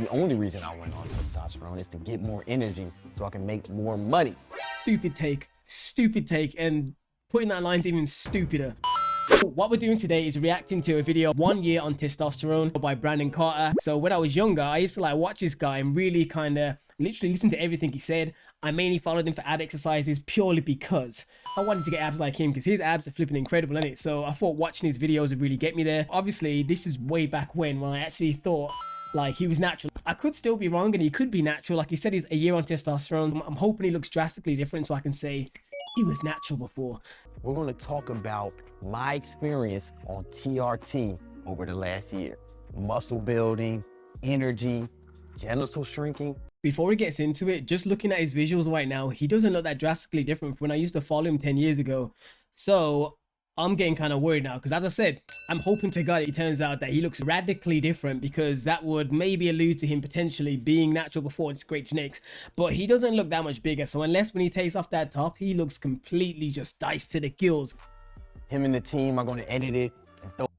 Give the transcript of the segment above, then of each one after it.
the only reason I went on testosterone is to get more energy so I can make more money. Stupid take, and putting that line's even stupider. What we're doing today is reacting to a video 1 year on testosterone by Brandon Carter. So when I was younger, I used to like watch this guy and really kind of literally listen to everything he said. I mainly followed him for ab exercises purely because I wanted to get abs like him, because his abs are flipping incredible, innit? So I thought watching his videos would really get me there. Obviously, this is way back when I actually thought like he was natural. I could still be wrong and he could be natural. Like he said, he's a year on testosterone. I'm hoping he looks drastically different so I can say he was natural before. We're going to talk about my experience on TRT over the last year. Muscle building, energy, genital shrinking. Before he gets into it, just looking at his visuals right now, he doesn't look that drastically different from when I used to follow him 10 years ago. So I'm getting kind of worried now, because as I said, I'm hoping to God it turns out that he looks radically different, because that would maybe allude to him potentially being natural before it's great genetics. But he doesn't look that much bigger, so unless when he takes off that top, he looks completely just diced to the gills. Him and the team are going to edit it.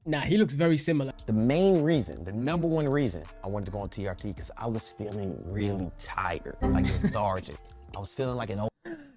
Nah, he looks very similar. The main reason, the number one reason I wanted to go on TRT, because I was feeling really tired, like lethargic. I was feeling like an old...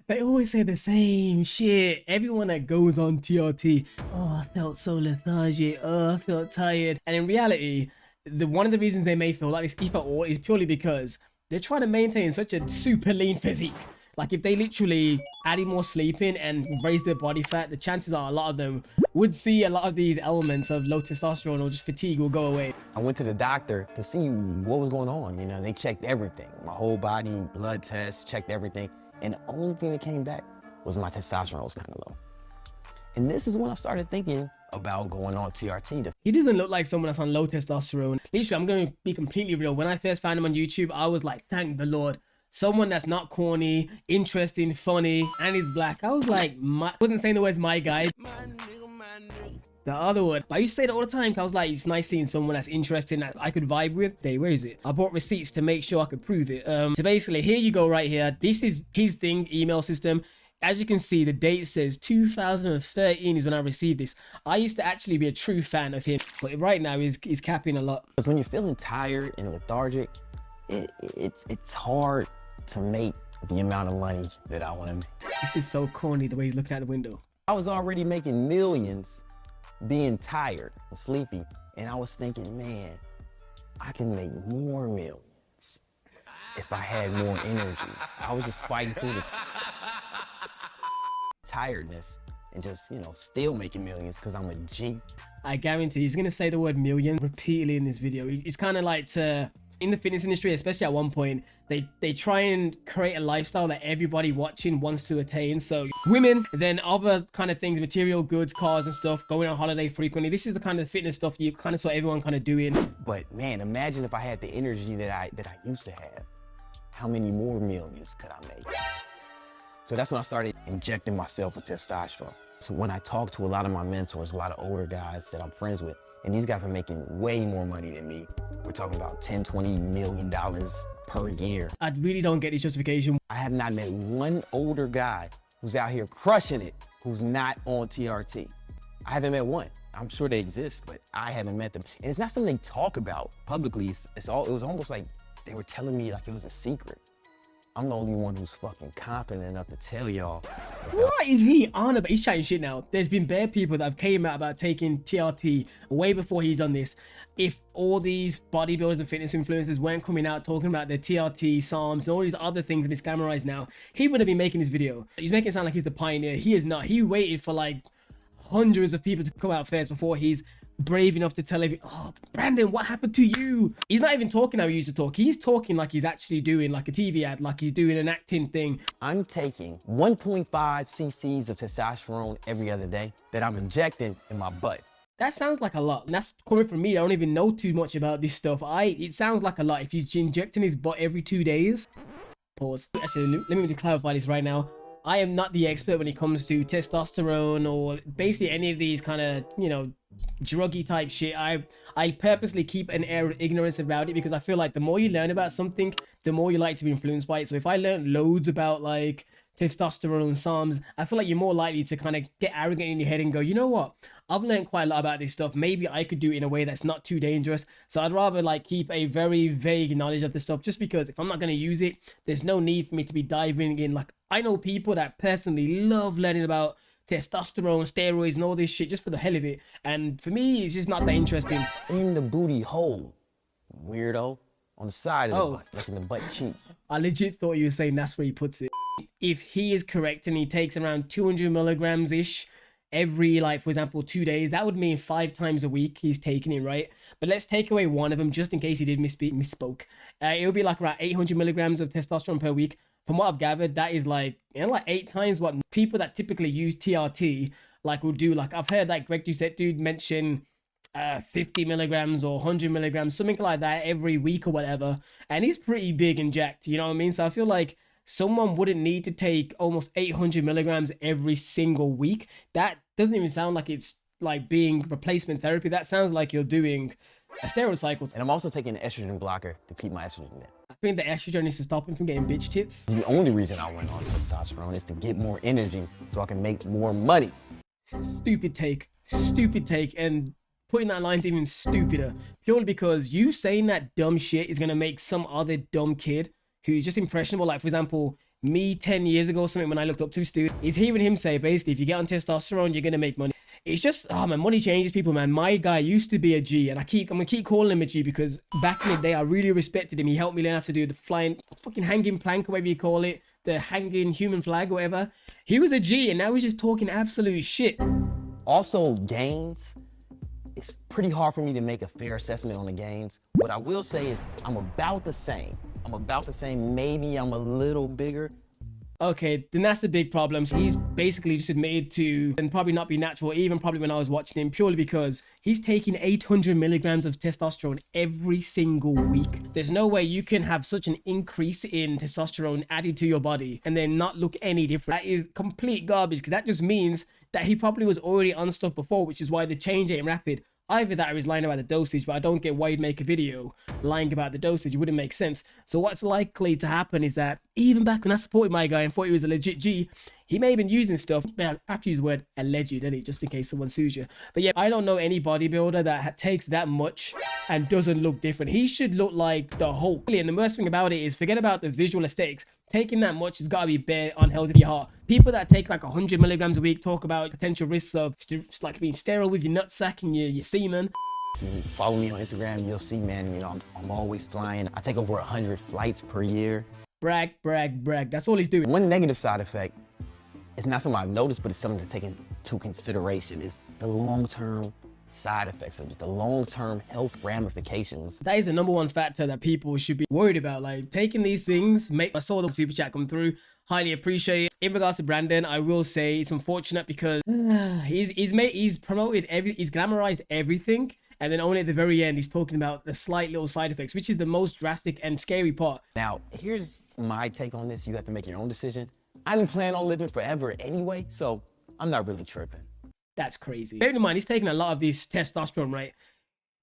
They always say the same shit. Everyone that goes on TRT, oh, I felt so lethargic, oh, I felt tired. And in reality, one of the reasons they may feel like this, if at all, is purely because they're trying to maintain such a super lean physique. Like if they literally added more sleeping and raise their body fat, the chances are a lot of them would see a lot of these elements of low testosterone or just fatigue will go away. I went to the doctor to see what was going on. You know, they checked everything, my whole body, blood tests, checked everything. And the only thing that came back was my testosterone was kind of low. And this is when I started thinking about going on TRT. He doesn't look like someone that's on low testosterone. Literally, I'm going to be completely real. When I first found him on YouTube, I was like, thank the Lord. Someone that's not corny, interesting, funny, and is black. I was like, I wasn't saying the words my guy. The other word. But I used to say it all the time, because I was like, it's nice seeing someone that's interesting that I could vibe with. Hey, where is it? I bought receipts to make sure I could prove it. So basically, here you go right here. This is his thing, email system. As you can see, the date says 2013 is when I received this. I used to actually be a true fan of him, but right now he's capping a lot. Because when you're feeling tired and lethargic, it's hard to make the amount of money that I want to make. This is so corny the way he's looking out the window. I was already making millions being tired and sleepy, and I was thinking, man, I can make more millions if I had more energy. I was just fighting through the tiredness and just, you know, still making millions because I'm a G. I guarantee he's gonna say the word million repeatedly in this video. It's kind of like in the fitness industry, especially at one point, they try and create a lifestyle that everybody watching wants to attain. So women, then other kind of things, material goods, cars and stuff, going on holiday frequently. This is the kind of fitness stuff you kind of saw everyone kind of doing. But man, imagine if I had the energy that I used to have. How many more millions could I make? So that's when I started injecting myself with testosterone. So when I talk to a lot of my mentors, a lot of older guys that I'm friends with, and these guys are making way more money than me. We're talking about $10–20 million per year. I really don't get this justification. I have not met one older guy who's out here crushing it, who's not on TRT. I haven't met one. I'm sure they exist, but I haven't met them. And it's not something they talk about publicly. It was almost like they were telling me like it was a secret. I'm the only one who's fucking confident enough to tell y'all. What is he on about? He's chatting shit now. There's been bare people that have came out about taking TRT way before he's done this. If all these bodybuilders and fitness influencers weren't coming out talking about their TRT, SARMs, and all these other things that he's glamorized now, he would have been making this video. He's making it sound like he's the pioneer. He is not. He waited for like hundreds of people to come out first before he's brave enough to tell everyone, oh, Brandon, what happened to you? He's not even talking how he used to talk. He's talking like he's actually doing like a TV ad, like he's doing an acting thing. I'm taking 1.5 cc's of testosterone every other day that I'm injecting in my butt. That sounds like a lot. And that's coming from me. I don't even know too much about this stuff. It sounds like a lot. If he's injecting his butt every 2 days. Pause. Actually, let me clarify this right now. I am not the expert when it comes to testosterone or basically any of these kind of, you know, druggy type shit. I purposely keep an air of ignorance about it because I feel like the more you learn about something, the more you like to be influenced by it. So if I learn loads about like testosterone, SARMs, I feel like you're more likely to kind of get arrogant in your head and go, you know what? I've learned quite a lot about this stuff. Maybe I could do it in a way that's not too dangerous. So I'd rather like keep a very vague knowledge of this stuff, just because if I'm not going to use it, there's no need for me to be diving in. Like, I know people that personally love learning about testosterone, steroids, and all this shit just for the hell of it. And for me, it's just not that interesting. In the booty hole, weirdo. On the side of the butt, like in the butt cheek. I legit thought you were saying that's where he puts it. If he is correct and he takes around 200 milligrams ish every, like, for example, 2 days, that would mean 5 times a week he's taking it, right? But let's take away one of them just in case he did misspoke. It would be like around 800 milligrams of testosterone per week. From what I've gathered, that is like, you know, like 8 times what people that typically use TRT like will do. Like, I've heard that Greg Doucette dude mention 50 milligrams or 100 milligrams, something like that every week or whatever, and he's pretty big and jacked, you know what I mean? So I feel like someone wouldn't need to take almost 800 milligrams every single week. That doesn't even sound like it's like being replacement therapy. That sounds like you're doing a steroid cycle. And I'm also taking an estrogen blocker to keep my estrogen down. I think the estrogen is to stop him from getting bitch tits. The only reason I went on testosterone is to get more energy so I can make more money. Stupid take, and putting that line's even stupider, purely because you saying that dumb shit is gonna make some other dumb kid who's just impressionable, like for example me 10 years ago, something when I looked up to Stu, is hearing him say basically if you get on testosterone you're gonna make money. It's just, oh man, money changes people, man. My guy used to be a G, and I'm gonna keep calling him a G because back in the day I really respected him. He helped me learn how to do the fucking hanging plank, or whatever you call it, the hanging human flag or whatever. He was a G, and now he's just talking absolute shit. Also, gains. It's pretty hard for me to make a fair assessment on the gains. What I will say is I'm about the same. Maybe I'm a little bigger. Okay, then that's the big problem. So he's basically just admitted to, and probably not be natural, even probably when I was watching him, purely because he's taking 800 milligrams of testosterone every single week. There's no way you can have such an increase in testosterone added to your body and then not look any different. That is complete garbage, because that just means that he probably was already on stuff before, which is why the change ain't rapid. Either that or he's lying about the dosage, but I don't get why you'd make a video lying about the dosage. It wouldn't make sense. So what's likely to happen is that even back when I supported my guy and thought he was a legit G, he may have been using stuff. Man, I have to use the word alleged, didn't he? Just in case someone sues you. But yeah, I don't know any bodybuilder that takes that much and doesn't look different. He should look like the Hulk. And the worst thing about it is, forget about the visual aesthetics. Taking that much has got to be bare unhealthy to your heart. People that take like 100 milligrams a week talk about potential risks of like being sterile with your nutsack and your semen. If you follow me on Instagram, you'll see, man, you know, I'm always flying. I take over 100 flights per year. Brag, brag, brag. That's all he's doing. One negative side effect, it's not something I've noticed, but it's something to take into consideration, is the long-term side effects of just the long-term health ramifications. That is the #1 factor that people should be worried about. Like, taking these things, I saw the super chat come through, highly appreciate it. In regards to Brandon, I will say it's unfortunate because he's glamorized everything, and then only at the very end he's talking about the slight little side effects, which is the most drastic and scary part. Now, here's my take on this. You have to make your own decision. I didn't plan on living forever anyway, so I'm not really tripping. That's crazy. Bear in mind, he's taking a lot of this testosterone, right?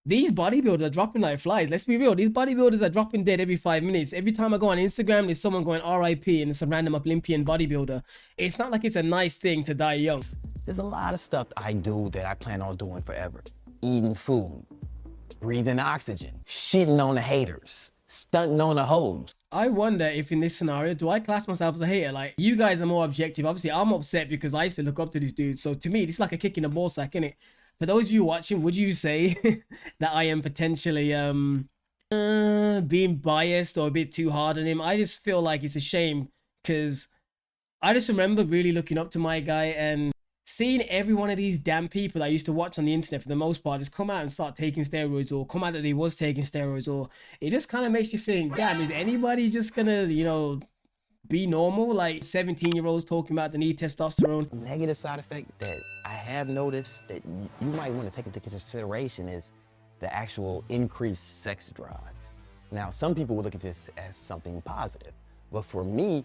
These bodybuilders are dropping like flies. Let's be real. These bodybuilders are dropping dead every 5 minutes. Every time I go on Instagram, there's someone going RIP and it's a random Olympian bodybuilder. It's not like it's a nice thing to die young. There's a lot of stuff I do that I plan on doing forever. Eating food, breathing oxygen, shitting on the haters, stunting on the hoes. I wonder if in this scenario, do I class myself as a hater? Like, you guys are more objective. Obviously, I'm upset because I used to look up to this dude. So to me, it's like a kick in the ball sack, innit? For those of you watching, would you say that I am potentially being biased or a bit too hard on him? I just feel like it's a shame because I just remember really looking up to my guy and seeing every one of these damn people I used to watch on the internet for the most part just come out and start taking steroids, or come out that they was taking steroids, or it just kind of makes you think, damn, is anybody just gonna, you know, be normal? Like 17-year-olds talking about the need testosterone. Negative side effect that I have noticed that you might want to take into consideration is the actual increased sex drive. Now, some people will look at this as something positive, but for me,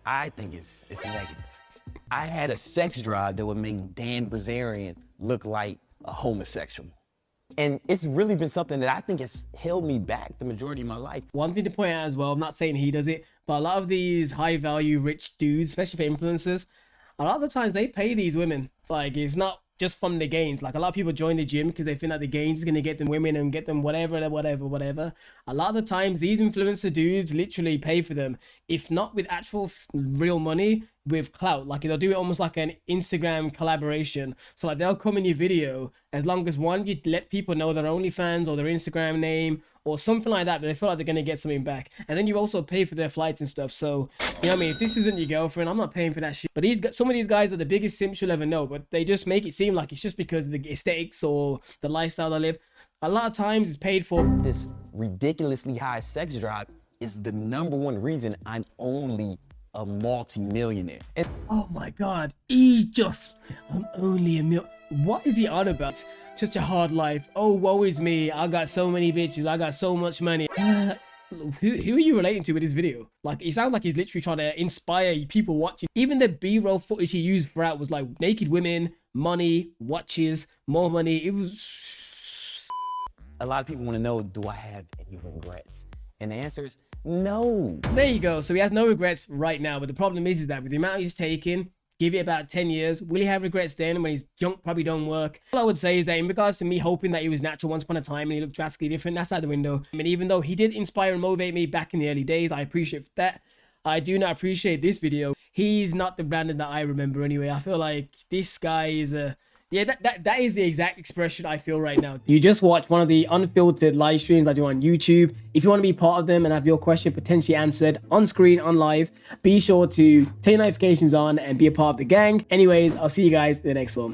I think it's negative. I had a sex drive that would make Dan Bilzerian look like a homosexual. And it's really been something that I think has held me back the majority of my life. One thing to point out as well, I'm not saying he does it, but a lot of these high value rich dudes, especially for influencers, a lot of the times they pay these women. Like, it's not just from the gains. Like, a lot of people join the gym because they think that the gains is going to get them women and get them whatever. A lot of the times these influencer dudes literally pay for them, if not with actual real money, with clout. Like, they'll do it almost like an Instagram collaboration. So like, they'll come in your video, as long as one, you let people know their OnlyFans or their Instagram name or something like that, but they feel like they're going to get something back. And then you also pay for their flights and stuff. So, you know what I mean? If this isn't your girlfriend, I'm not paying for that shit. But some of these guys are the biggest simps you'll ever know, but they just make it seem like it's just because of the aesthetics or the lifestyle they live. A lot of times it's paid for. This ridiculously high sex drive is the #1 reason I'm only a multi-millionaire. And oh my God, I'm only a mil. What is he on about? Such a hard life. Oh, woe is me. I got so many bitches. I got so much money. Who are you relating to with this video? Like, it sounds like he's literally trying to inspire people watching. Even the B-roll footage he used throughout was like naked women, money, watches, more money. It was... A lot of people want to know, do I have any regrets? And the answer is no. There you go. So he has no regrets right now. But the problem is that with the amount he's taking, give it about 10 years, will he have regrets then when his junk probably don't work? All I would say is that in regards to me hoping that he was natural once upon a time and he looked drastically different, that's out the window. I mean, even though he did inspire and motivate me back in the early days, I appreciate that. I do not appreciate this video. He's not the Brandon that I remember anyway. I feel like this guy is a... Yeah, that is the exact expression I feel right now. You just watched one of the unfiltered live streams I do on YouTube. If you want to be part of them and have your question potentially answered on screen, on live, be sure to turn your notifications on and be a part of the gang. Anyways, I'll see you guys in the next one.